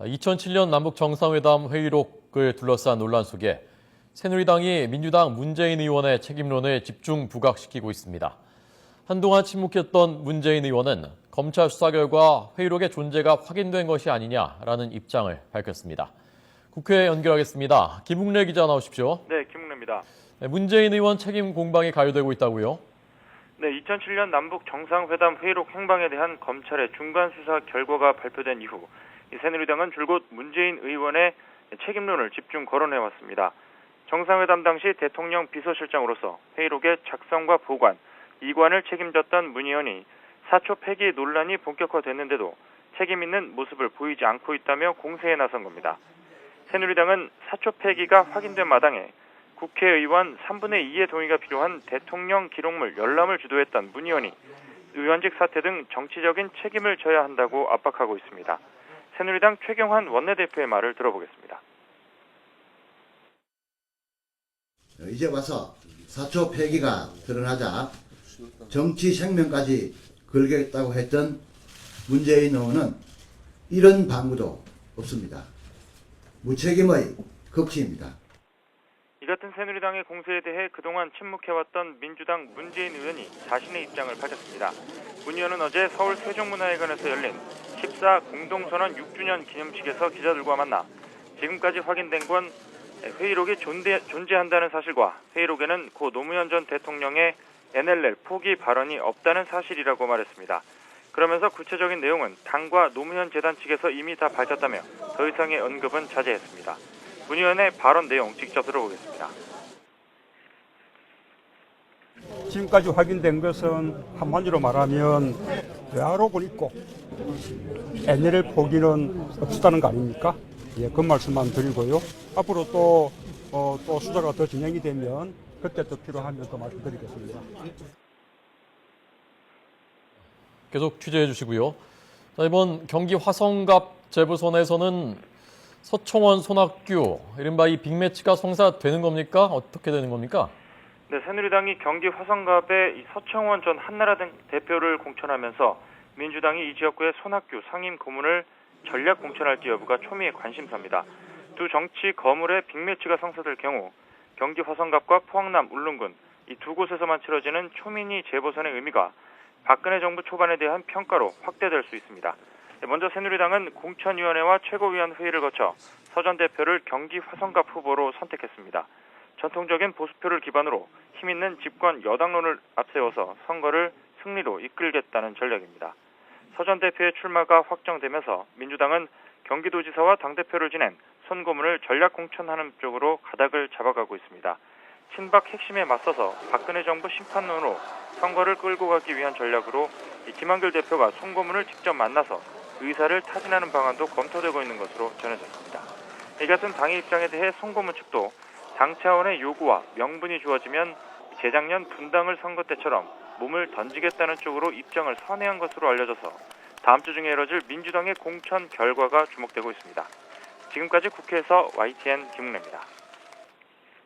2007년 남북 정상회담 회의록을 둘러싼 논란 속에 새누리당이 민주당 문재인 의원의 책임론을 집중 부각시키고 있습니다. 한동안 침묵했던 문재인 의원은 검찰 수사 결과 회의록의 존재가 확인된 것이 아니냐라는 입장을 밝혔습니다. 국회에 연결하겠습니다. 김웅래 기자 나오십시오. 네, 김웅래입니다. 문재인 의원 책임 공방이 가요되고 있다고요? 네, 2007년 남북 정상회담 회의록 행방에 대한 검찰의 중간 수사 결과가 발표된 이후 새누리당은 줄곧 문재인 의원의 책임론을 집중 거론해왔습니다. 정상회담 당시 대통령 비서실장으로서 회의록의 작성과 보관, 이관을 책임졌던 문 의원이 사초 폐기 논란이 본격화됐는데도 책임 있는 모습을 보이지 않고 있다며 공세에 나선 겁니다. 새누리당은 사초 폐기가 확인된 마당에 국회의원 3분의 2의 동의가 필요한 대통령 기록물 열람을 주도했던 문 의원이 의원직 사퇴 등 정치적인 책임을 져야 한다고 압박하고 있습니다. 새누리당 최경환 원내대표의 말을 들어보겠습니다. 이제 와서 사초 폐기가 드러나자 정치 생명까지 걸겠다고 했던 문재인 의원은 이런 방구도 없습니다. 무책임의 극치입니다. 이 같은 새누리당의 공세에 대해 그동안 침묵해왔던 민주당 문재인 의원이 자신의 입장을 밝혔습니다. 문 의원은 어제 서울 세종문화회관에서 열린 14 공동선언 6주년 기념식에서 기자들과 만나 지금까지 확인된 건 회의록이 존재한다는 사실과 회의록에는 고 노무현 전 대통령의 NLL 포기 발언이 없다는 사실이라고 말했습니다. 그러면서 구체적인 내용은 당과 노무현 재단 측에서 이미 다 밝혔다며 더 이상의 언급은 자제했습니다. 문 의원의 발언 내용 직접 들어보겠습니다. 지금까지 확인된 것은 한마디로 말하면 외화록은 있고 NLL 포기는 없었다는 거 아닙니까? 예, 그 말씀만 드리고요. 앞으로 또 수사가 더 진행이 되면 그때 또 필요하면 또 말씀드리겠습니다. 계속 취재해 주시고요. 자, 이번 경기 화성갑 재보선에서는 서청원, 손학규, 이른바 이 빅매치가 성사되는 겁니까? 어떻게 되는 겁니까? 네, 새누리당이 경기 화성갑에 이 서청원 전 한나라 등 대표를 공천하면서 민주당이 이 지역구의 손학규 상임 고문을 전략 공천할지 여부가 초미의 관심사입니다. 두 정치 거물의 빅매치가 성사될 경우 경기 화성갑과 포항남 울릉군 이 두 곳에서만 치러지는 초미니 재보선의 의미가 박근혜 정부 초반에 대한 평가로 확대될 수 있습니다. 먼저 새누리당은 공천위원회와 최고위원 회의를 거쳐 서 전 대표를 경기 화성갑 후보로 선택했습니다. 전통적인 보수표를 기반으로 힘있는 집권 여당론을 앞세워서 선거를 승리로 이끌겠다는 전략입니다. 서 전 대표의 출마가 확정되면서 민주당은 경기도지사와 당대표를 지낸 손 고문을 전략 공천하는 쪽으로 가닥을 잡아가고 있습니다. 친박 핵심에 맞서서 박근혜 정부 심판론으로 선거를 끌고 가기 위한 전략으로 김한길 대표가 손 고문을 직접 만나서 의사를 타진하는 방안도 검토되고 있는 것으로 전해졌습니다. 이 같은 당의 입장에 대해 손 고문 측도 당 차원의 요구와 명분이 주어지면 재작년 분당을 선거 때처럼 몸을 던지겠다는 쪽으로 입장을 선회한 것으로 알려져서 다음 주 중에 이뤄질 민주당의 공천 결과가 주목되고 있습니다. 지금까지 국회에서 YTN 김웅래입니다.